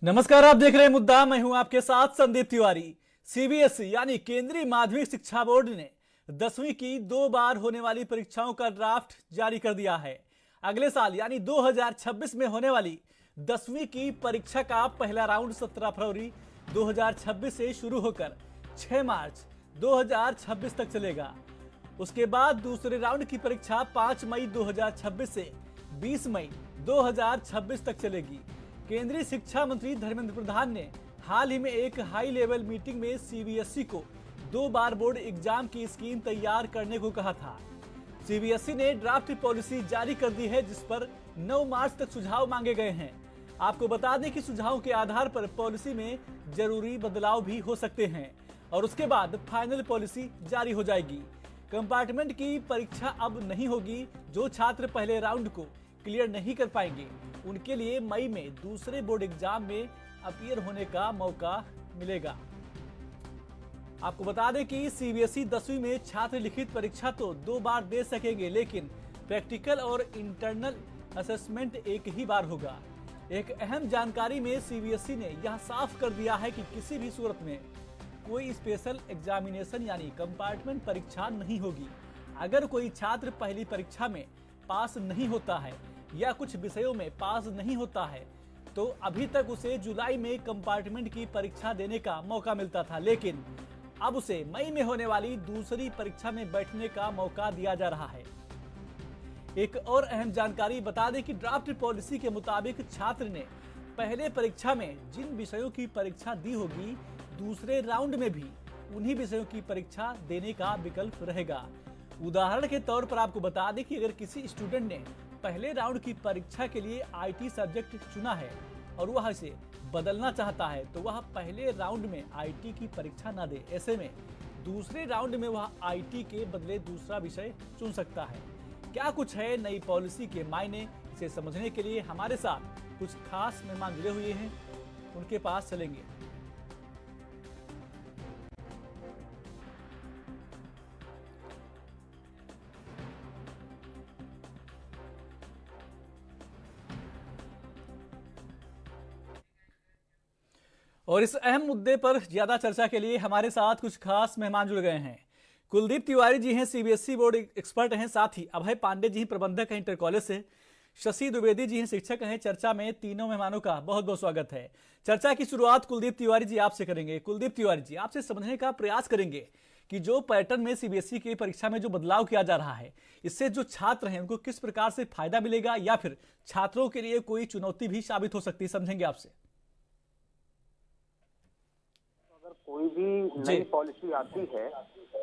नमस्कार, आप देख रहे हैं मुद्दा। मैं हूं आपके साथ संदीप तिवारी। सीबीएसई यानी केंद्रीय माध्यमिक शिक्षा बोर्ड ने 10वीं की 2 बार होने वाली परीक्षाओं का ड्राफ्ट जारी कर दिया है। अगले साल यानी 2026 में होने वाली 10वीं की परीक्षा का पहला राउंड 17 फरवरी 2026 से शुरू होकर 6 मार्च 2026 तक चलेगा। उसके बाद दूसरे राउंड की परीक्षा 5 मई 2026 से 20 मई 2026 तक चलेगी। केंद्रीय शिक्षा मंत्री धर्मेंद्र प्रधान ने हाल ही में एक हाई लेवल मीटिंग में सीबीएसई को 2 बार बोर्ड एग्जाम की स्कीम तैयार करने को कहा था। सीबीएसई ने ड्राफ्ट पॉलिसी जारी कर दी है, जिस पर 9 मार्च तक सुझाव मांगे गए हैं। आपको बता दें कि सुझावों के आधार पर पॉलिसी में जरूरी बदलाव भी हो सकते हैं और उसके बाद फाइनल पॉलिसी जारी हो जाएगी। कंपार्टमेंट की परीक्षा अब नहीं होगी। जो छात्र पहले राउंड को क्लियर नहीं कर पाएंगे उनके लिए मई में दूसरे बोर्ड एग्जाम में अपीयर होने का मौका मिलेगा। आपको बता दें कि सीबीएसई 10वीं में छात्र लिखित परीक्षा तो 2 बार दे सकेंगे, लेकिन प्रैक्टिकल और इंटरनल असेसमेंट एक ही बार होगा। एक अहम जानकारी में सीबीएसई ने यह साफ कर दिया है कि किसी भी सूरत में कोई स्पेशल एग्जामिनेशन यानी कंपार्टमेंट परीक्षा नहीं होगी। अगर कोई छात्र पहली परीक्षा में पास नहीं होता है या कुछ विषयों में पास नहीं होता है तो अभी तक उसे जुलाई में कंपार्टमेंट की परीक्षा देने का मौका मिलता था, लेकिन अब उसे मई में होने वाली दूसरी परीक्षा में बैठने का मौका दिया जा रहा है। एक और अहम जानकारी बता दें कि ड्राफ्ट पॉलिसी के मुताबिक छात्र ने पहले परीक्षा में जिन विषयों की परीक्षा दी होगी, दूसरे राउंड में भी उन्हीं विषयों की परीक्षा देने का विकल्प रहेगा। उदाहरण के तौर पर आपको बता दें कि अगर किसी स्टूडेंट ने पहले राउंड की परीक्षा के लिए आईटी सब्जेक्ट चुना है और वह इसे बदलना चाहता है तो वह पहले राउंड में आईटी की परीक्षा न दे। ऐसे में दूसरे राउंड में वह आईटी के बदले दूसरा विषय चुन सकता है। क्या कुछ है नई पॉलिसी के मायने, इसे समझने के लिए हमारे साथ कुछ खास मेहमान जुड़े हुए हैं, उनके पास चलेंगे। और इस अहम मुद्दे पर ज्यादा चर्चा के लिए हमारे साथ कुछ खास मेहमान जुड़ गए हैं। कुलदीप तिवारी जी हैं, सीबीएसई बोर्ड एक्सपर्ट हैं, साथ ही अभय पांडे जी प्रबंधक हैं इंटर कॉलेज से, शशि द्विवेदी जी हैं शिक्षक हैं। चर्चा में तीनों मेहमानों का बहुत बहुत स्वागत है। चर्चा की शुरुआत कुलदीप तिवारी जी आपसे करेंगे। कुलदीप तिवारी जी, आपसे समझने का प्रयास करेंगे कि जो पैटर्न में सीबीएसई की परीक्षा में जो बदलाव किया जा रहा है, इससे जो छात्र हैं उनको किस प्रकार से फायदा मिलेगा या फिर छात्रों के लिए कोई चुनौती भी साबित हो सकती है, समझेंगे आपसे। कोई भी नई पॉलिसी आती है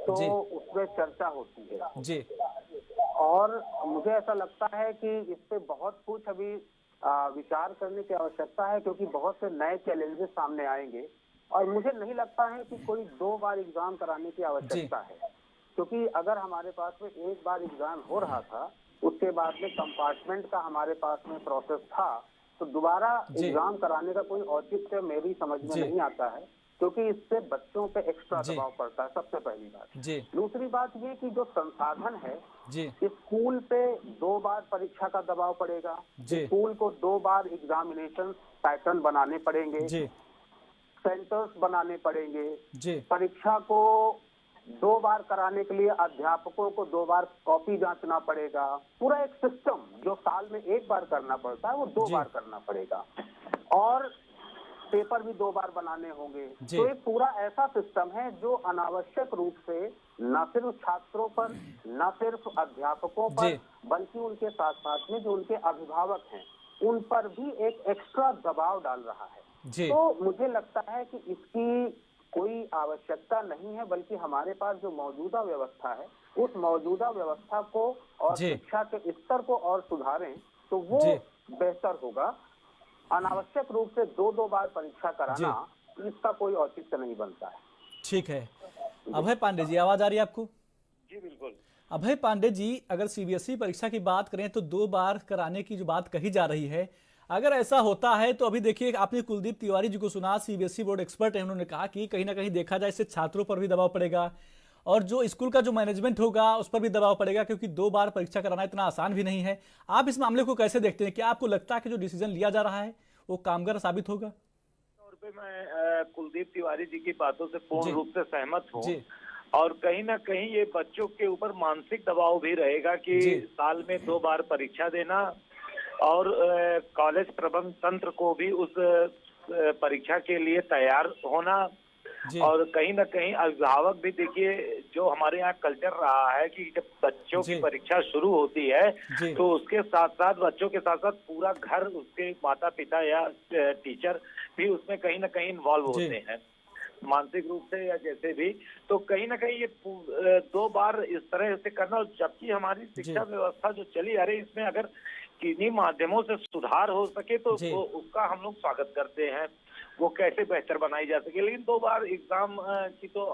तो उसमें चर्चा होती है जी। और मुझे ऐसा लगता है कि इस पे बहुत कुछ अभी विचार करने की आवश्यकता है, क्योंकि बहुत से नए चैलेंजेस सामने आएंगे और मुझे नहीं लगता है कि कोई 2 बार एग्जाम कराने की आवश्यकता है, क्योंकि अगर हमारे पास में 1 बार एग्जाम हो रहा था, उसके बाद में कंपार्टमेंट का हमारे पास में प्रोसेस था, तो दोबारा एग्जाम कराने का कोई औचित्य मेरी समझ में नहीं आता है, क्योंकि इससे बच्चों पे एक्स्ट्रा दबाव पड़ता है, सबसे पहली बात। दूसरी बात ये कि जो संसाधन है, स्कूल पे 2 बार परीक्षा का दबाव पड़ेगा, स्कूल को 2 बार एग्जामिनेशन पैटर्न बनाने पड़ेंगे, सेंटर्स बनाने पड़ेंगे, परीक्षा को 2 बार कराने के लिए अध्यापकों को 2 बार कॉपी जांचना पड़ेगा। पूरा एक सिस्टम जो साल में 1 बार करना पड़ता है वो 2 बार करना पड़ेगा और पेपर भी 2 बार बनाने होंगे। तो एक पूरा ऐसा सिस्टम है जो अनावश्यक रूप से न सिर्फ छात्रों पर, न सिर्फ अध्यापकों पर, बल्कि उनके साथ साथ में जो उनके अभिभावक हैं उन पर भी एक एक्स्ट्रा दबाव डाल रहा है। तो मुझे लगता है कि इसकी कोई आवश्यकता नहीं है, बल्कि हमारे पास जो मौजूदा व्यवस्था है उस मौजूदा व्यवस्था को और शिक्षा के स्तर को और सुधारें तो वो बेहतर होगा। अनावश्यक रूप से 2 बार परीक्षा कराना, इसका कोई औचित्य नहीं बनता है। ठीक है। अभय पांडे जी, आवाज आ रही है आपको? जी बिल्कुल। अभय पांडे जी, अगर सीबीएसई परीक्षा की बात करें तो 2 बार कराने की जो बात कही जा रही है, अगर ऐसा होता है तो अभी देखिए आपने कुलदीप तिवारी जी को सुना, सीबीएसई बोर्ड एक्सपर्ट है, उन्होंने कहा कि कहीं ना कहीं देखा जाए इससे छात्रों पर भी दबाव पड़ेगा और जो स्कूल का जो मैनेजमेंट होगा उस पर भी दबाव पड़ेगा, क्योंकि 2 बार परीक्षा कराना इतना आसान भी नहीं है। आप इस मामले को कैसे देखते हैं? क्या आपको लगता है कि जो डिसीजन लिया जा रहा है वो कामगार साबित होगा? पे मैं कुलदीप तिवारी जी की बातों से पूर्ण रूप से सहमत हूँ। और कहीं ना कहीं ये बच्चों के ऊपर मानसिक दबाव भी रहेगा कि साल में 2 बार परीक्षा देना, और कॉलेज प्रबंध तंत्र को भी उस परीक्षा के लिए तैयार होना। और कहीं ना कहीं अभिभावक भी, देखिए जो हमारे यहाँ कल्चर रहा है कि जब बच्चों की परीक्षा शुरू होती है तो उसके साथ साथ बच्चों के साथ साथ पूरा घर, उसके माता पिता या टीचर भी उसमें कहीं ना कहीं इन्वॉल्व होते हैं, मानसिक रूप से या जैसे भी। तो कहीं ना कहीं ये 2 बार इस तरह से करना, जबकि हमारी शिक्षा व्यवस्था जो चली आ रही है इसमें अगर किन्हीं माध्यमों से सुधार हो सके तो उसका हम लोग स्वागत करते हैं, वो कैसे बेहतर बनाई जा सके। लेकिन 2 बार एग्जाम की तो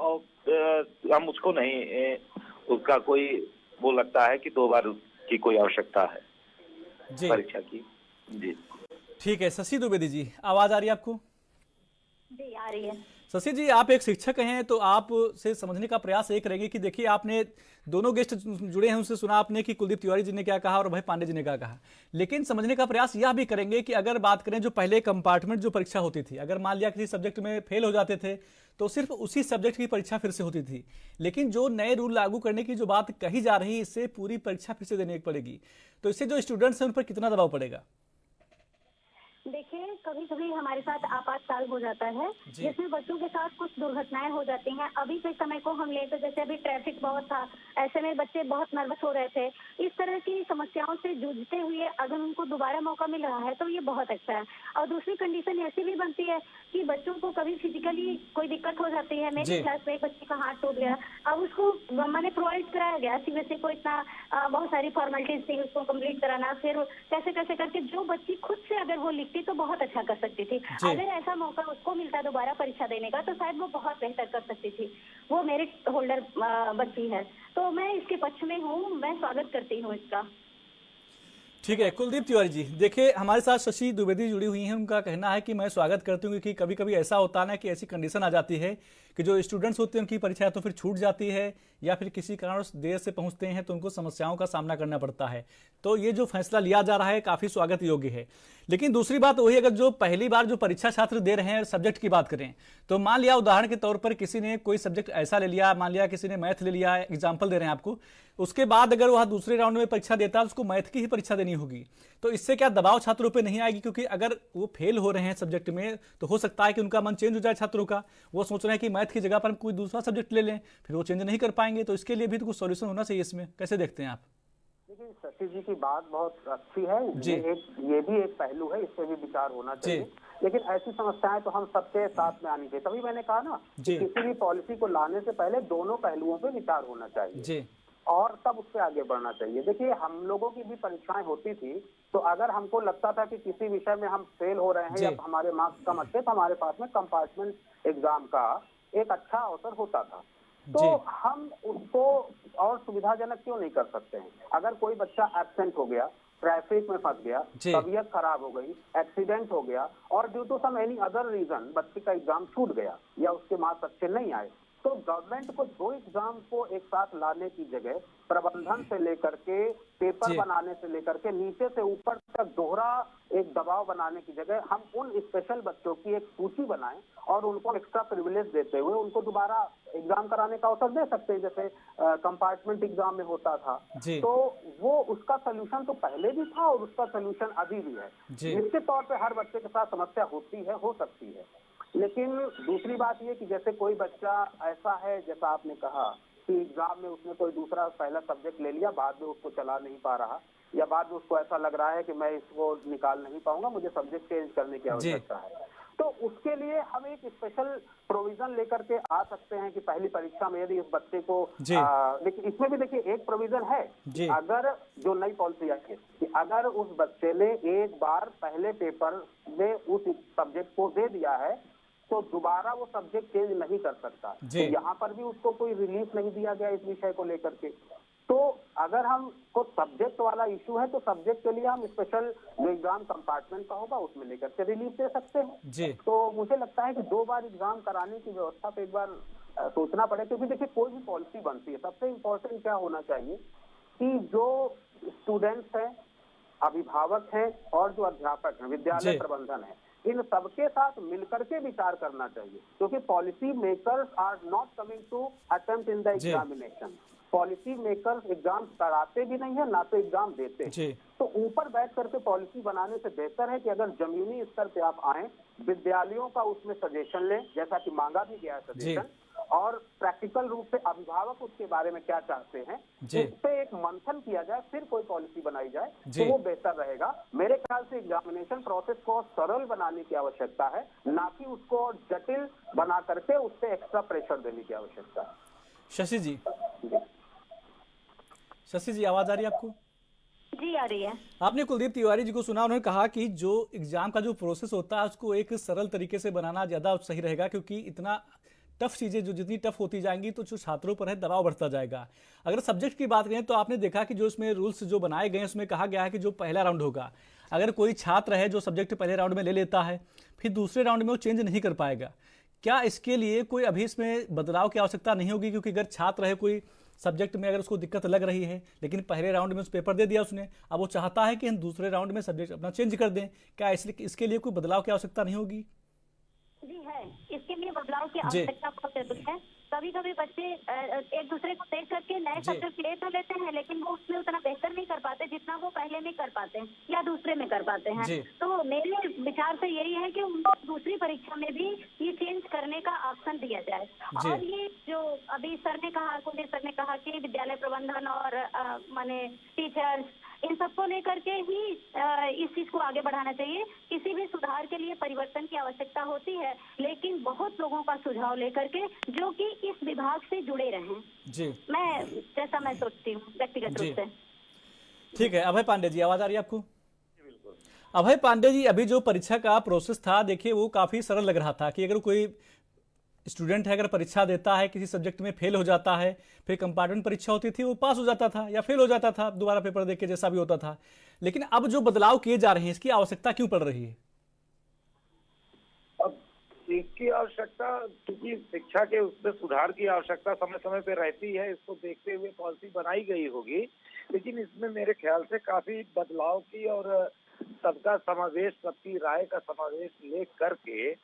हम उसको नहीं, उसका कोई वो लगता है कि 2 बार की कोई आवश्यकता है परीक्षा की। जी ठीक है। शशि द्विवेदी जी, आवाज आ रही है आपको? जी आ रही है। शशि जी, आप एक शिक्षक हैं तो आप से समझने का प्रयास ये करेंगे कि देखिए आपने दोनों गेस्ट जुड़े हैं उनसे सुना आपने कि कुलदीप तिवारी जी ने क्या कहा और अभय पांडे जी ने क्या कहा, लेकिन समझने का प्रयास यह भी करेंगे कि अगर बात करें जो पहले कंपार्टमेंट जो परीक्षा होती थी, अगर मान लिया किसी सब्जेक्ट में फेल हो जाते थे तो सिर्फ उसी सब्जेक्ट की परीक्षा फिर से होती थी, लेकिन जो नए रूल लागू करने की जो बात कही जा रही है इससे पूरी परीक्षा फिर से देनी पड़ेगी, तो इससे जो स्टूडेंट्स हैं उन पर कितना दबाव पड़ेगा? देखिए, कभी कभी हमारे साथ आपातकाल हो जाता है जिसमें बच्चों के साथ कुछ दुर्घटनाएं हो जाती हैं। अभी के समय को हम ले तो जैसे अभी ट्रैफिक बहुत था, ऐसे में बच्चे बहुत नर्वस हो रहे थे। इस तरह की समस्याओं से जूझते हुए अगर उनको दोबारा मौका मिल रहा है तो ये बहुत अच्छा है। और दूसरी कंडीशन ऐसी भी बनती है कि बच्चों को कभी फिजिकली कोई दिक्कत हो जाती है। मेरी क्लास में एक बच्चे का हाथ टूट गया, अब उसको मैंने प्रोवाइड कराया गया, सीबीएसई को इतना बहुत सारी फॉर्मेलिटीज थी उसको कम्प्लीट कराना, फिर कैसे कैसे करके जो बच्ची खुद से अगर वो लिखती तो बहुत अच्छा कर सकती थी। अगर ऐसा मौका उसको मिलता दोबारा परीक्षा देने का तो शायद वो बहुत बेहतर कर सकती थी। वो मेरिट होल्डर बच्ची है, तो मैं इसके पक्ष में हूँ, मैं स्वागत करती हूँ इसका। ठीक है। कुलदीप तिवारी जी, देखिए हमारे साथ शशि द्विवेदी जुड़ी हुई हैं, उनका कहना है कि मैं स्वागत करती हूँ क्योंकि कभी कभी ऐसा होता है ना कि ऐसी कंडीशन आ जाती है कि जो स्टूडेंट्स होते हैं उनकी परीक्षा तो फिर छूट जाती है या फिर किसी कारण देर से पहुंचते हैं तो उनको समस्याओं का सामना करना पड़ता है, तो ये जो फैसला लिया जा रहा है काफी स्वागत योग्य है। लेकिन दूसरी बात वही, अगर जो पहली बार जो परीक्षा छात्र दे रहे हैं सब्जेक्ट की बात करें तो मान लिया उदाहरण के तौर पर किसी ने कोई सब्जेक्ट ऐसा ले लिया, मान लिया किसी ने मैथ ले लिया, एग्जाम्पल दे रहे हैं आपको, उसके बाद अगर वह दूसरे राउंड में परीक्षा देता है उसको मैथ की ही परीक्षा देनी होगी, तो इससे क्या दबाव छात्रों पे नहीं आएगी? क्योंकि अगर वो फेल हो रहे हैं सब्जेक्ट में तो हो सकता है कि उनका मन चेंज हो जाए छात्रों का, वो सोच रहे हैं कि मैथ की जगह पर हम कोई दूसरा सब्जेक्ट ले लें, फिर वो चेंज नहीं कर पाएंगे, तो इसके लिए भी तो कुछ सॉल्यूशन होना चाहिए। इसमें कैसे देखते हैं आप? देखिए, शशि जी की बात बहुत अच्छी है, ये भी एक पहलू है, इस पर भी विचार होना चाहिए। लेकिन ऐसी समस्याएं तो हम सबके साथ में आनी चाहिए। तभी मैंने कहा ना कि किसी भी पॉलिसी को लाने से पहले दोनों पहलुओं पे विचार होना चाहिए और तब उससे आगे बढ़ना चाहिए। देखिए, हम लोगों की भी परीक्षाएं होती थी, तो अगर हमको लगता था कि किसी विषय में हम फेल हो रहे हैं या हमारे मार्क्स कम अच्छे, तो हमारे पास में कंपार्टमेंट एग्जाम का एक अच्छा अवसर होता था, तो हम उसको और सुविधाजनक क्यों नहीं कर सकते हैं? अगर कोई बच्चा एब्सेंट हो गया, ट्रैफिक में फंस गया, तबीयत खराब हो गई, एक्सीडेंट हो गया और due to some any other reason बच्चे का एग्जाम छूट गया या उसके मार्क्स अच्छे नहीं आए, तो गवर्नमेंट को 2 एग्जाम को एक साथ लाने की जगह प्रबंधन से लेकर के पेपर बनाने से लेकर के नीचे से ऊपर तक दोहरा एक दबाव बनाने की जगह हम उन स्पेशल बच्चों की एक सूची बनाएं और उनको एक्स्ट्रा प्रिविलेज देते हुए उनको दोबारा एग्जाम कराने का अवसर दे सकते हैं, जैसे कंपार्टमेंट एग्जाम में होता था। तो वो उसका सोल्यूशन तो पहले भी था और उसका सोल्यूशन अभी भी है। निश्चित तौर पे हर बच्चे के साथ समस्या होती है, हो सकती है, लेकिन दूसरी बात ये कि जैसे कोई बच्चा ऐसा है, जैसा आपने कहा कि एग्जाम में उसने कोई दूसरा पहला सब्जेक्ट ले लिया, बाद में उसको चला नहीं पा रहा या बाद में उसको ऐसा लग रहा है कि मैं इसको निकाल नहीं पाऊंगा, मुझे सब्जेक्ट चेंज करने की आवश्यकता है, तो उसके लिए हम एक स्पेशल प्रोविजन लेकर के आ सकते हैं कि पहली परीक्षा में यदि इस बच्चे को लेकिन इसमें भी देखिए एक प्रोविजन है, अगर जो नई पॉलिसी आई है कि अगर उस बच्चे ने एक बार पहले पेपर में उस सब्जेक्ट को दे दिया है तो दोबारा वो सब्जेक्ट चेंज नहीं कर सकता। तो यहाँ पर भी उसको कोई रिलीफ नहीं दिया गया इस विषय को लेकर के। तो अगर हमको सब्जेक्ट वाला इशू है तो सब्जेक्ट के लिए हम स्पेशल जो एग्जाम कंपार्टमेंट का होगा उसमें लेकर के रिलीफ दे सकते हैं। तो मुझे लगता है कि 2 बार एग्जाम कराने की व्यवस्था पे एक बार सोचना पड़े, क्योंकि देखिए कोई भी पॉलिसी बनती है सबसे इम्पोर्टेंट क्या होना चाहिए कि जो स्टूडेंट्स हैं, अभिभावक हैं और जो अध्यापक हैं, विद्यालय प्रबंधन है, इन सबके साथ मिलकर के विचार करना चाहिए, क्योंकि policy makers are not coming to attempt in the examination. Policy makers exam कराते भी नहीं है, ना तो एग्जाम देते हैं। तो ऊपर बैठ करके पॉलिसी बनाने से बेहतर है कि अगर जमीनी स्तर पे आप आए, विद्यालयों का उसमें सजेशन लें, जैसा कि मांगा भी गया है सजेशन, और प्रैक्टिकल रूप से अभिभावक उसके बारे में क्या चाहते हैं, उस पे एक मंथन किया जाए, फिर कोई पॉलिसी बनाई जाए तो वो बेहतर रहेगा। मेरे ख्याल से एग्जामिनेशन प्रोसेस को सरल बनाने की आवश्यकता है, ना कि उसको जटिल बना करके उस पर एक्स्ट्रा प्रेशर देने की आवश्यकता है। शशि जी आवाज आ रही है आपको? जी आ रही है। आपने कुलदीप तिवारी जी को सुना, उन्होंने कहा कि जो एग्जाम का जो प्रोसेस होता है उसको एक सरल तरीके से बनाना ज्यादा सही रहेगा, क्योंकि इतना टफ चीजें जो जितनी टफ होती जाएंगी तो जो छात्रों पर है दबाव बढ़ता जाएगा। अगर सब्जेक्ट की बात करें तो आपने देखा कि जो इसमें रूल्स जो बनाए गए हैं उसमें कहा गया है कि जो पहला राउंड होगा, अगर कोई छात्र है जो सब्जेक्ट पहले राउंड में ले लेता है, फिर दूसरे राउंड में वो चेंज नहीं कर पाएगा। क्या इसके लिए कोई अभी इसमें बदलाव की आवश्यकता नहीं होगी? क्योंकि अगर छात्र है कोई सब्जेक्ट में, अगर उसको दिक्कत लग रही है, लेकिन पहले राउंड में उस पेपर दे दिया उसने, अब वो चाहता है कि हम दूसरे राउंड में सब्जेक्ट अपना चेंज कर दें, क्या इसके लिए कोई बदलाव की आवश्यकता नहीं होगी? जी है, इसके लिए बदलाव की आवश्यकता बहुत जरूरी है। कभी कभी बच्चे एक दूसरे को देख करके नए सब्जेक्ट ले तो लेते हैं, लेकिन वो उसमें उतना बेहतर नहीं कर पाते जितना वो पहले में कर पाते हैं या दूसरे में कर पाते हैं। तो मेरे विचार से यही है कि उनको दूसरी परीक्षा में भी ये चेंज करने का ऑप्शन दिया जाए। और ये जो अभी सर ने कहा, कुलदीप सर ने कहा कि विद्यालय प्रबंधन और माने टीचर्स, इन सबको लेकर के ही इस चीज को आगे बढ़ाना चाहिए। किसी भी सुधार के लिए परिवर्तन की आवश्यकता होती है, लेकिन बहुत लोगों का सुझाव लेकर के जो कि इस विभाग से जुड़े रहें। जैसा मैं सोचती हूँ व्यक्तिगत रूप से। ठीक है, अभय पांडे जी आवाज आ रही है आपको? अभय पांडे जी, अभी जो परीक्षा का प्रोसेस था, देखिए वो काफी सरल लग रहा था कि अगर कोई स्टूडेंट है, अगर परीक्षा देता है, किसी सब्जेक्ट में फेल हो जाता है, फिर कंपार्टमेंट परीक्षा होती थी, वो पास हो जाता था या फेल हो जाता था, दोबारा पेपर देके जैसा भी होता था। लेकिन अब जो बदलाव किए जा रहे हैं, इसकी आवश्यकता क्यों पड़ रही है? अब इसकी आवश्यकता, क्योंकि शिक्षा के उसमें सुधार की आवश्यकता समय समय पे रहती है, इसको देखते हुए पॉलिसी बनाई गई होगी। लेकिन इसमें मेरे ख्याल से काफी बदलाव की और सबका समावेश, सबकी राय का समावेश ले करके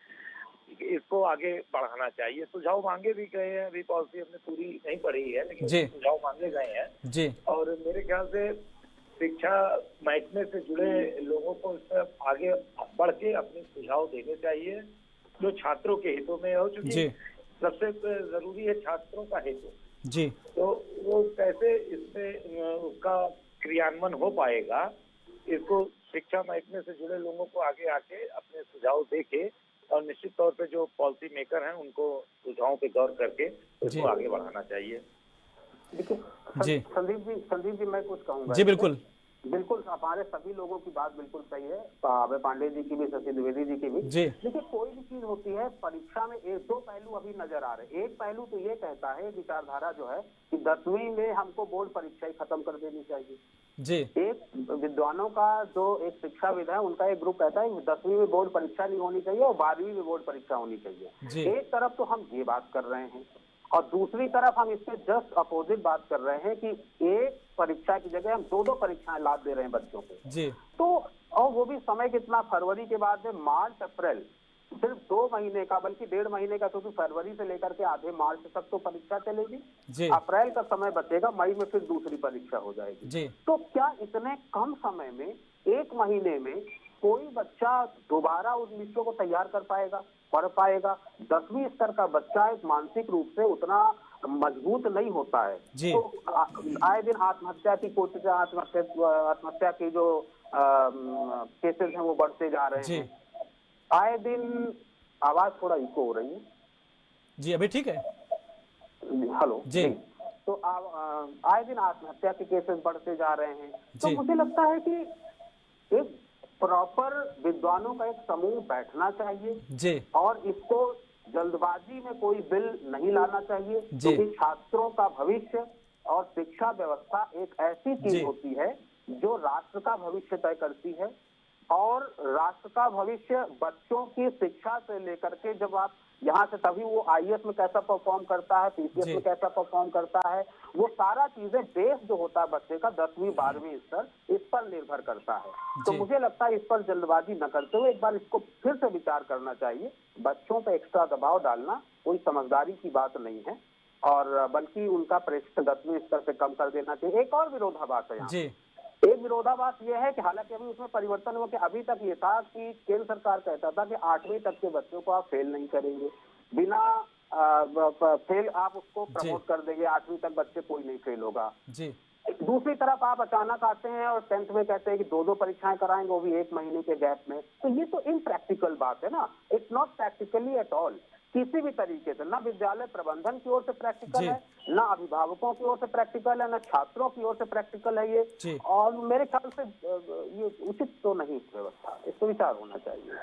इसको आगे बढ़ाना चाहिए। सुझाव मांगे भी गए हैं, अभी पॉलिसी हमने पूरी नहीं पढ़ी है, लेकिन सुझाव मांगे गए हैं। और मेरे ख्याल से शिक्षा महकमे से जुड़े लोगों को इसमें आगे बढ़ के अपने सुझाव देने चाहिए, जो छात्रों के हितों में हो, क्योंकि सबसे जरूरी है छात्रों का हित। तो वो कैसे इसमें उसका क्रियान्वयन हो पाएगा, इसको शिक्षा महकमे से जुड़े लोगों को आगे आके अपने सुझाव देके, और निश्चित तौर पे जो पॉलिसी मेकर हैं उनको सुझावों पे गौर करके इसको आगे बढ़ाना चाहिए। देखिए संदीप जी मैं कुछ कहूँगा। जी बिल्कुल, हमारे सभी लोगों की बात बिल्कुल सही है, अभय पांडे जी की भी, शशि द्विवेदी जी की भी। देखिए कोई भी चीज होती है परीक्षा में, एक दो पहलू अभी नजर आ रहे हैं। एक पहलू तो ये कहता है, विचारधारा जो है कि 10वीं में हमको बोर्ड परीक्षा ही खत्म कर देनी चाहिए। एक विद्वानों का जो एक शिक्षाविद है, उनका एक ग्रुप कहता है 10वीं में बोर्ड परीक्षा नहीं होनी चाहिए और 12वीं में बोर्ड परीक्षा होनी चाहिए। एक तरफ तो हम ये बात कर रहे हैं, और दूसरी तरफ हम इससे जस्ट अपोजिट बात कर रहे हैं कि एक परीक्षा की जगह हम दो परीक्षाएं लाद दे रहे हैं बच्चों को। तो और वो भी समय कितना, फरवरी के बाद में मार्च अप्रैल, सिर्फ 2 महीने का, बल्कि 1.5 महीने का, क्योंकि फरवरी से लेकर के आधे मार्च तक तो परीक्षा चलेगी। अप्रैल का समय बचेगा, मई में फिर दूसरी परीक्षा हो जाएगी। तो क्या इतने कम समय में, 1 महीने में कोई बच्चा दोबारा उस विषयों को तैयार कर पाएगा, पढ़ पाएगा? 10वीं स्तर का बच्चा एक मानसिक रूप से उतना मजबूत नहीं होता है। तो आए दिन आत्महत्या की कोशिश, आत्महत्या की जो केसेस हैं वो बढ़ते जा रहे हैं। आए दिन, आवाज थोड़ा इको हो रही है जी, अभी ठीक है? हेलो जी। तो आए दिन आत्महत्या के केसेस बढ़ते जा रहे हैं। तो मुझे लगता है कि एक प्रॉपर विद्वानों का एक समूह बैठना चाहिए और इसको जल्दबाजी में कोई बिल नहीं लाना चाहिए, क्योंकि छात्रों का भविष्य और शिक्षा व्यवस्था एक ऐसी चीज होती है जो राष्ट्र का भविष्य तय करती है। और राष्ट्र का भविष्य बच्चों की शिक्षा से लेकर के, जब आप यहाँ से तभी वो आईएएस में कैसा परफॉर्म करता है, पीसीएस में कैसा परफॉर्म करता है, वो सारा चीजें बेस जो होता है बच्चे का 10वीं 12वीं स्तर, इस पर निर्भर करता है। तो मुझे लगता है इस पर जल्दबाजी न करते हुए एक बार इसको फिर से विचार करना चाहिए। बच्चों पे एक्स्ट्रा दबाव डालना कोई समझदारी की बात नहीं है, और बल्कि उनका प्रेशर 10वीं स्तर पे कम कर देना चाहिए। एक और विरोधाभास है यहाँ, एक विरोधाभास ये है कि हालांकि अभी उसमें परिवर्तन हुआ कि अभी तक ये था कि केंद्र सरकार कहता था कि 8वीं तक के बच्चों को आप फेल नहीं करेंगे, बिना फेल आप उसको प्रमोट कर देंगे, 8वीं तक बच्चे कोई नहीं फेल होगा। दूसरी तरफ आप अचानक आते हैं और 10th में कहते हैं कि 2 परीक्षाएं कराएंगे, वो भी 1 महीने के गैप में। तो ये तो इनप्रैक्टिकल बात है ना, it's not practically at all. किसी भी तरीके से ना विद्यालय प्रबंधन की ओर से प्रैक्टिकल है, ना अभिभावकों की ओर से प्रैक्टिकल है, ना छात्रों की ओर से प्रैक्टिकल है ये। और मेरे ख्याल से ये उचित तो नहीं व्यवस्था, इस पर विचार होना चाहिए।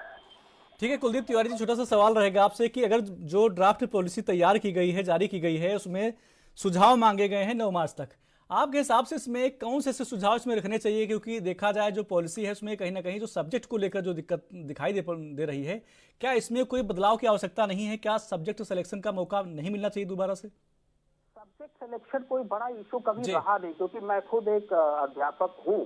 ठीक है कुलदीप तिवारी जी, छोटा सा सवाल रहेगा आपसे कि अगर जो ड्राफ्ट पॉलिसी तैयार की गई है, जारी की गई है, उसमें सुझाव मांगे गए हैं 9 मार्च तक, आपके हिसाब से इसमें कौन से सुझाव इसमें रखने चाहिए? क्योंकि देखा जाए जो पॉलिसी है उसमें कहीं ना कहीं जो सब्जेक्ट को लेकर जो दिक्कत दिखाई दे रही है, क्या इसमें कोई बदलाव की आवश्यकता नहीं है? क्या सब्जेक्ट सिलेक्शन का मौका नहीं मिलना चाहिए दोबारा से? सब्जेक्ट सिलेक्शन कोई बड़ा इशू कभी रहा नहीं, क्योंकि मैं खुद एक अध्यापक हूँ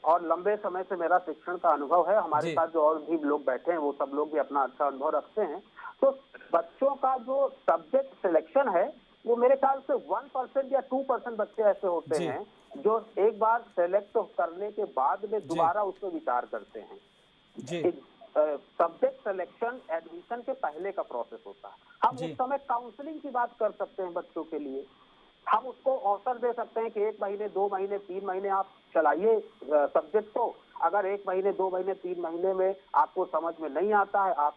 और लंबे समय से मेरा शिक्षण का अनुभव है। हमारे साथ जो और भी लोग बैठे हैं वो सब लोग भी अपना अच्छा अनुभव रखते हैं। तो बच्चों का जो सब्जेक्ट सिलेक्शन है वो मेरे ख्याल से 1% या 2% बच्चे ऐसे होते हैं जो एक बार सेलेक्ट करने के बाद में दोबारा उस पर विचार करते हैं। सब्जेक्ट सिलेक्शन एडमिशन के पहले का प्रोसेस होता है। हम उस समय काउंसलिंग की बात कर सकते हैं बच्चों के लिए, हम उसको अवसर दे सकते हैं कि 1 महीने 2 महीने 3 महीने आप चलाइए सब्जेक्ट को। अगर 1 महीने 2 महीने 3 महीने में आपको समझ में नहीं आता है, आप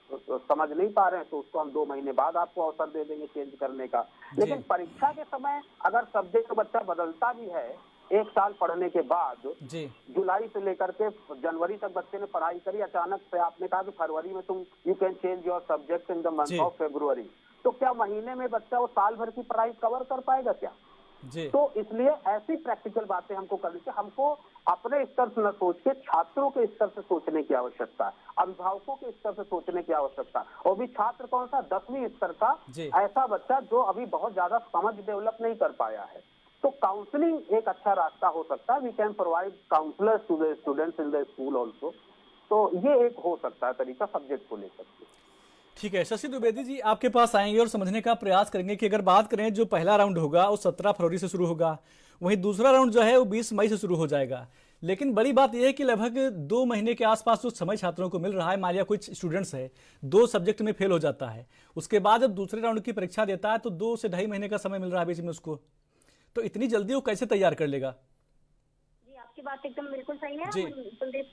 समझ नहीं पा रहे हैं, तो उसको हम 2 महीने बाद आपको अवसर दे देंगे चेंज करने का। लेकिन परीक्षा के समय अगर सब्जेक्ट बच्चा बदलता भी है 1 साल पढ़ने के बाद, जुलाई से लेकर के जनवरी तक बच्चे ने पढ़ाई करी, अचानक से आपने कहा कि फरवरी में तुम you can change your subject in the month of February, तो क्या महीने में बच्चा वो साल भर की पढ़ाई कवर कर पाएगा क्या? तो इसलिए ऐसी प्रैक्टिकल बातें हमको करनी चाहिए। हमको अपने स्तर से न सोच के छात्रों के स्तर से सोचने की आवश्यकता है, अभिभावकों के स्तर से सोचने की आवश्यकता है। और भी छात्र कौन सा 10वीं स्तर का ऐसा बच्चा जो अभी बहुत ज्यादा समझ डेवलप नहीं कर पाया है, तो काउंसलिंग एक अच्छा रास्ता हो सकता है। We can provide counsellors to the students in the school also. तो ये एक हो सकता है तरीका सब्जेक्ट को लेकर के। ठीक है, शशि द्विवेदी जी आपके पास आएंगे और समझने का प्रयास करेंगे कि अगर बात करें जो पहला राउंड होगा वो 17 फरवरी से शुरू होगा, वहीं दूसरा राउंड जो है वो 20 मई से शुरू हो जाएगा। लेकिन बड़ी बात यह है कि लगभग 2 महीने के आसपास जो समय छात्रों को मिल रहा है, मान लिया कुछ स्टूडेंट्स है 2 सब्जेक्ट में फेल हो जाता है, उसके बाद जब दूसरे राउंड की परीक्षा देता है तो 2 से ढाई महीने का समय मिल रहा है बीच में उसको, तो इतनी जल्दी वो कैसे तैयार कर लेगा? आपकी बात एकदम बिल्कुल सही है, कुलदीप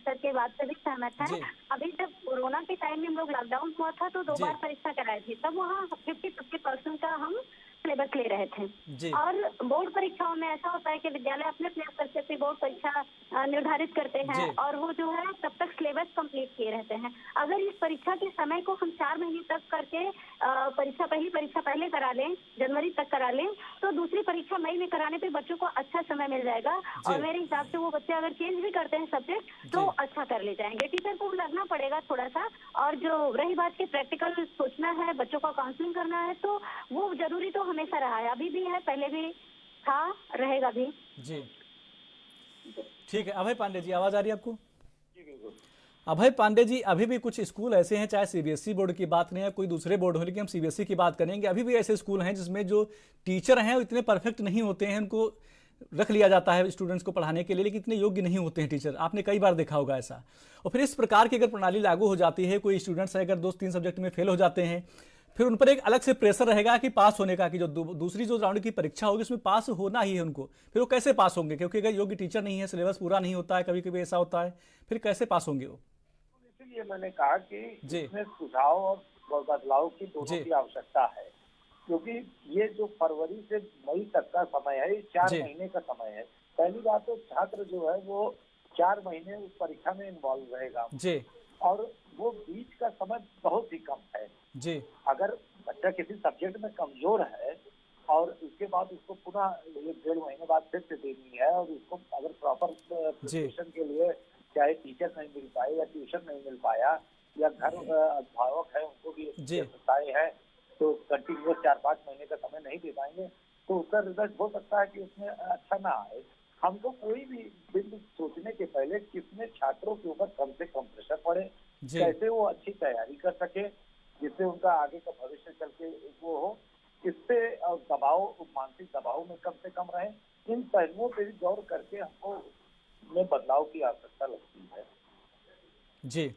सर के बात से भी सहमत है। अभी जब कोरोना के टाइम में हम लोग लॉकडाउन हुआ था तो 2 बार परीक्षा कराई थी, तब वहाँ 50% का हम सिलेबस ले रहे थे। और बोर्ड परीक्षाओं में ऐसा होता है कि विद्यालय अपने अपने स्तर से अपनी बोर्ड परीक्षा निर्धारित करते हैं और वो जो है तब तक सिलेबस कंप्लीट किए रहते हैं। अगर इस परीक्षा के समय को हम 4 महीने तक करके पहली परीक्षा पहले करा लें, जनवरी तक करा लें, तो दूसरी परीक्षा मई में कराने पे बच्चों को अच्छा समय मिल जाएगा। और मेरे हिसाब से वो बच्चे अगर चेंज भी करते हैं सब्जेक्ट तो अच्छा कर ले जाएंगे। टीचर को लगना पड़ेगा थोड़ा सा, और जो रही बात की प्रैक्टिकल सोचना है, बच्चों का काउंसलिंग करना है, तो वो जरूरी तो हमेशा रहा है, अभी भी है, पहले भी था, रहेगा भी। जी ठीक है। अभय पांडे जी आवाज आ रही है आपको? अभय पांडे जी, अभी भी कुछ स्कूल ऐसे हैं, चाहे सीबीएसई बोर्ड की बात नहीं है कोई दूसरे बोर्ड हो, लेकिन हम सीबीएसई की बात करेंगे, अभी भी ऐसे स्कूल हैं जिसमें जो टीचर हैं वो इतने परफेक्ट नहीं होते हैं, उनको रख लिया जाता है स्टूडेंट्स को पढ़ाने के लिए, लेकिन इतने योग्य नहीं होते हैं टीचर। आपने कई बार देखा होगा ऐसा। और फिर इस प्रकार की अगर प्रणाली लागू हो जाती है, कोई स्टूडेंट्स अगर 2-3 सब्जेक्ट में फेल हो जाते हैं, फिर उन पर एक अलग से प्रेशर रहेगा कि पास होने का, कि जो दूसरी जो राउंड की परीक्षा होगी उसमें पास होना ही है उनको, फिर वो कैसे पास होंगे? क्योंकि अगर योग्य टीचर नहीं है, सिलेबस पूरा नहीं होता है, कभी कभी ऐसा होता है, फिर कैसे पास होंगे वो? इसलिए मैंने कहा कि इसमें सुझाव और बदलाव की दोनों की आवश्यकता है, क्योंकि ये जो फरवरी से मई तक का समय है, ये 4 महीने का समय है। पहली बात तो छात्र जो है वो 4 महीने उस परीक्षा में इन्वॉल्व रहेगा और वो बीच का समय बहुत ही कम है। अगर बच्चा किसी सब्जेक्ट में कमजोर है और उसके बाद उसको पुनः 1-1.5 महीने बाद फिर से देनी है, और उसको अगर प्रॉपर प्रिपरेशन के लिए चाहे टीचर नहीं मिल पाए या ट्यूशन नहीं मिल पाया या घर अभिभावक है उनको भी चिंताएं हैं, तो कंटिन्यूअस 4-5 महीने का समय नहीं दे पाएंगे तो उसका रिजल्ट हो सकता है कि उसमें अच्छा ना आए। हमको कोई भी बिंदु सोचने के पहले किसमें छात्रों के ऊपर कम से कम प्रेशर पड़े, कैसे वो अच्छी तैयारी कर सके जिससे उनका आगे का भविष्य चल के वो हो, इससे दबाव, मानसिक दबाव में कम से कम रहे, इन पहलुओं पर भी गौर करके हमको में बदलाव की आवश्यकता लगती है। जी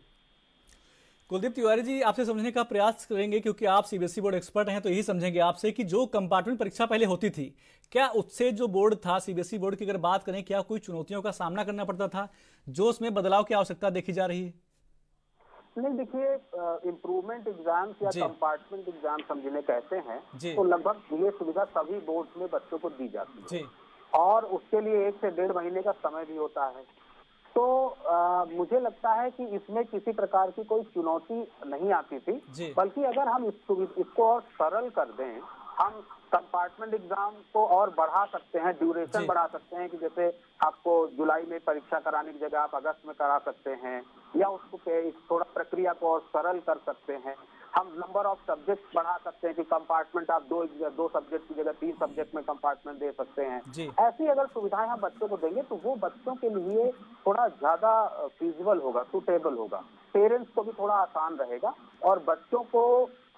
कुलदीप तिवारी जी, आपसे समझने का प्रयास करेंगे क्योंकि आप सीबीएसई बोर्ड एक्सपर्ट हैं, तो यही समझेंगे आपसे कि जो कंपार्टमेंट परीक्षा पहले होती थी, क्या उससे जो बोर्ड था सीबीएसई बोर्ड की अगर बात करें, क्या कोई चुनौतियों का सामना करना पड़ता था जो उसमें बदलाव की आवश्यकता देखी जा रही है? नहीं, देखिए, इम्प्रूवमेंट एग्जाम या कंपार्टमेंट एग्जाम समझने कहते हैं तो लगभग ये सुविधा सभी बोर्ड में बच्चों को दी जाती है और उसके लिए 1 से 1.5 महीने का समय भी होता है। तो मुझे लगता है कि इसमें किसी प्रकार की कोई चुनौती नहीं आती थी, बल्कि अगर हम इसको और सरल कर दें, हम कंपार्टमेंट एग्जाम को और बढ़ा सकते हैं, ड्यूरेशन बढ़ा सकते हैं कि जैसे आपको जुलाई में परीक्षा कराने की जगह आप अगस्त में करा सकते हैं, या उसको थोड़ा प्रक्रिया को और सरल कर सकते हैं। हम नंबर ऑफ सब्जेक्ट बढ़ा सकते हैं कि कंपार्टमेंट आप 2 सब्जेक्ट की जगह 3 सब्जेक्ट में कंपार्टमेंट दे सकते हैं। ऐसी अगर सुविधाएं हम बच्चों को देंगे तो वो बच्चों के लिए थोड़ा ज्यादा फीजिबल होगा, सुटेबल होगा, पेरेंट्स को भी थोड़ा आसान रहेगा और बच्चों को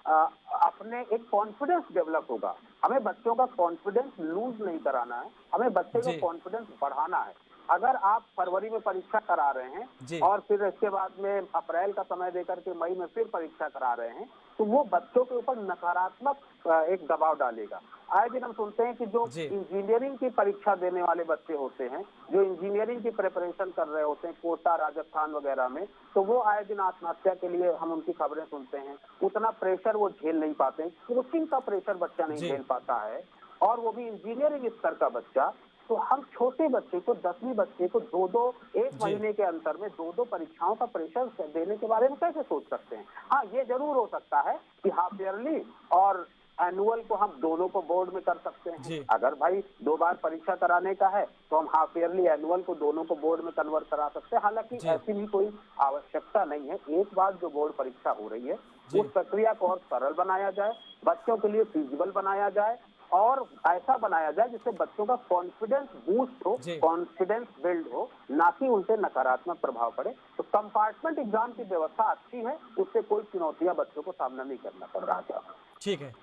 अपने एक कॉन्फिडेंस डेवलप होगा। हमें बच्चों का कॉन्फिडेंस लूज नहीं कराना है, हमें बच्चे का कॉन्फिडेंस बढ़ाना है। अगर आप फरवरी में परीक्षा करा रहे हैं और फिर इसके बाद में अप्रैल का समय देकर के मई में फिर परीक्षा करा रहे हैं, तो वो बच्चों के ऊपर नकारात्मक एक दबाव डालेगा। आए दिन हम सुनते हैं कि जो इंजीनियरिंग की परीक्षा देने वाले बच्चे होते हैं, जो इंजीनियरिंग की प्रिपरेशन कर रहे होते हैं कोटा, राजस्थान वगैरह में, तो वो आए दिन आत्महत्या के लिए हम उनकी खबरें सुनते हैं। उतना प्रेशर वो झेल नहीं पाते, कोचिंग का प्रेशर बच्चा नहीं झेल पाता है, और वो भी इंजीनियरिंग स्तर का बच्चा। तो हम छोटे बच्चे को, 10वीं बच्चे को 1 महीने के अंतर में 2 परीक्षाओं का प्रेशर देने के बारे में कैसे सोच सकते हैं? हाँ, ये जरूर हो सकता है कि हाफ ईयरली और एनुअल को हम दोनों को बोर्ड में कर सकते हैं। अगर भाई 2 बार परीक्षा कराने का है तो हम हाफ ईयरली एनुअल को दोनों को बोर्ड में कन्वर्ट करा सकते हैं। हालांकि ऐसी भी कोई आवश्यकता नहीं है। एक बार जो बोर्ड परीक्षा हो रही है उस प्रक्रिया को और सरल बनाया जाए, बच्चों के लिए फिजिबल बनाया जाए और ऐसा बनाया जाए जिससे बच्चों का कॉन्फिडेंस बूस्ट हो, कॉन्फिडेंस बिल्ड हो, ना कि उनसे नकारात्मक प्रभाव पड़े। तो कंपार्टमेंट एग्जाम की व्यवस्था अच्छी है, उससे कोई चुनौतियां बच्चों को सामना नहीं करना पड़ रहा है। ठीक है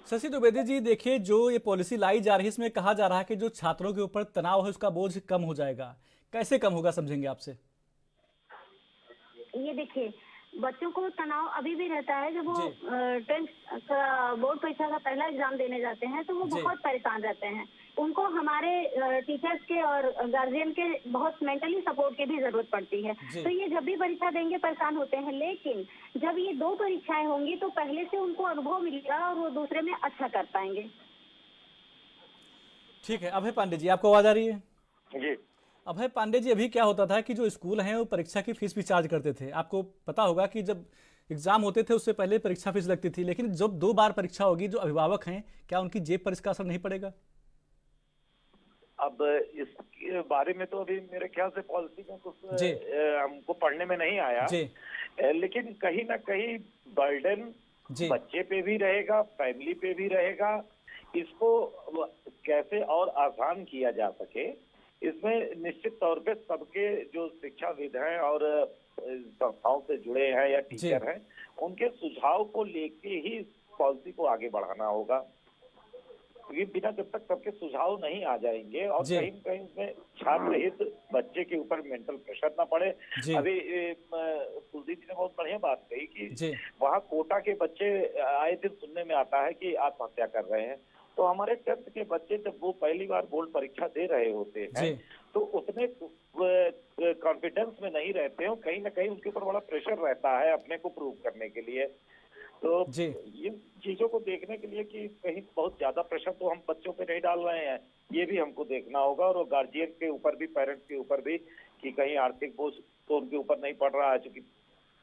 शशि द्विवेदी जी, देखिए जो ये पॉलिसी लाई जा रही है इसमें कहा जा रहा है कि जो छात्रों के ऊपर तनाव है उसका बोझ कम हो जाएगा। कैसे कम होगा, समझेंगे आपसे? ये देखिए, बच्चों को तनाव अभी भी रहता है। जब वो 10th बोर्ड परीक्षा का पहला एग्जाम देने जाते हैं तो वो बहुत परेशान रहते हैं। उनको हमारे टीचर्स के और गार्जियन के बहुत मेंटली सपोर्ट की भी जरूरत पड़ती है। तो ये जब भी परीक्षा देंगे परेशान होते हैं, लेकिन जब ये 2 परीक्षाएं होंगी तो पहले से उनको अनुभव मिलेगा और वो दूसरे में अच्छा कर पाएंगे। ठीक है, अभय पांडे जी, आपको आवाज आ रही है? जी। अभय पांडे जी, अभी क्या होता था कि जो स्कूल हैं वो परीक्षा की फीस भी चार्ज करते थे। आपको पता होगा कि जब एग्जाम होते थे उससे पहले परीक्षा फीस लगती थी, लेकिन जब 2 बार परीक्षा होगी, जो अभिभावक हैं, क्या उनकी जेब पर इसका असर नहीं पड़ेगा? अब इसके बारे में तो अभी मेरे ख्याल से पॉलिसी में कुछ हमको पढ़ने में नहीं आया, लेकिन कहीं ना कहीं बर्डन बच्चे पे भी रहेगा, फैमिली पे भी रहेगा। इसको कैसे और आसान किया जा सके, इसमें निश्चित तौर पे सबके जो शिक्षाविद हैं और संस्थाओं से जुड़े हैं या टीचर हैं, उनके सुझाव को लेके ही पॉलिसी को आगे बढ़ाना होगा। क्योंकि बिना जब तक सबके सुझाव नहीं आ जाएंगे और कहीं कहीं उसमें छात्र हित, बच्चे के ऊपर मेंटल प्रेशर ना पड़े। अभी कुलदीप जी ने बहुत बढ़िया बात कही कि वहाँ कोटा के बच्चे आए दिन सुनने में आता है कि आत्महत्या कर रहे हैं। तो हमारे 10th के बच्चे जब वो पहली बार बोर्ड परीक्षा दे रहे होते हैं तो उतने कॉन्फिडेंस में नहीं रहते हैं, कहीं ना कहीं उनके ऊपर बड़ा प्रेशर रहता है अपने को प्रूव करने के लिए। तो इन चीजों को देखने के लिए कि कहीं बहुत ज्यादा प्रेशर तो हम बच्चों पे नहीं डाल रहे हैं, ये भी हमको देखना होगा। और गार्जियन के ऊपर भी, पेरेंट्स के ऊपर भी, कि कहीं आर्थिक बोझ तो उनके ऊपर नहीं पड़ रहा है। क्योंकि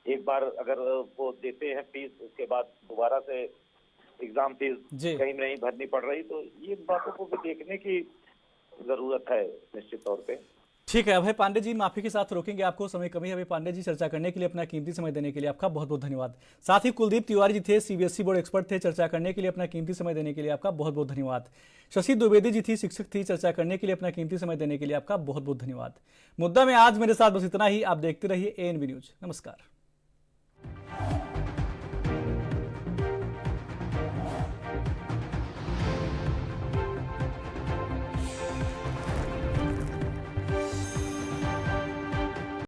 एक बार अगर वो देते हैं फीस, उसके बाद दोबारा से एग्जाम फीस कहीं नहीं भरनी पड़ रही, तो ये बातों को भी देखने की जरूरत है निश्चित तौर पे। ठीक है अभय पांडे जी, माफी के साथ रोकेंगे आपको, समय कमी है। अभय पांडे जी, चर्चा करने के लिए, अपना कीमती समय देने के लिए आपका बहुत बहुत धन्यवाद। साथ ही कुलदीप तिवारी जी थे, सीबीएसई बोर्ड एक्सपर्ट थे, चर्चा करने के लिए, अपना कीमती समय देने के लिए आपका बहुत बहुत धन्यवाद। शशि द्विवेदी जी थी, शिक्षक थी, चर्चा करने के लिए, अपना कीमती समय देने के लिए आपका बहुत बहुत धन्यवाद। मुद्दा में आज मेरे साथ बस इतना ही। आप देखते रहिए ANB न्यूज। नमस्कार।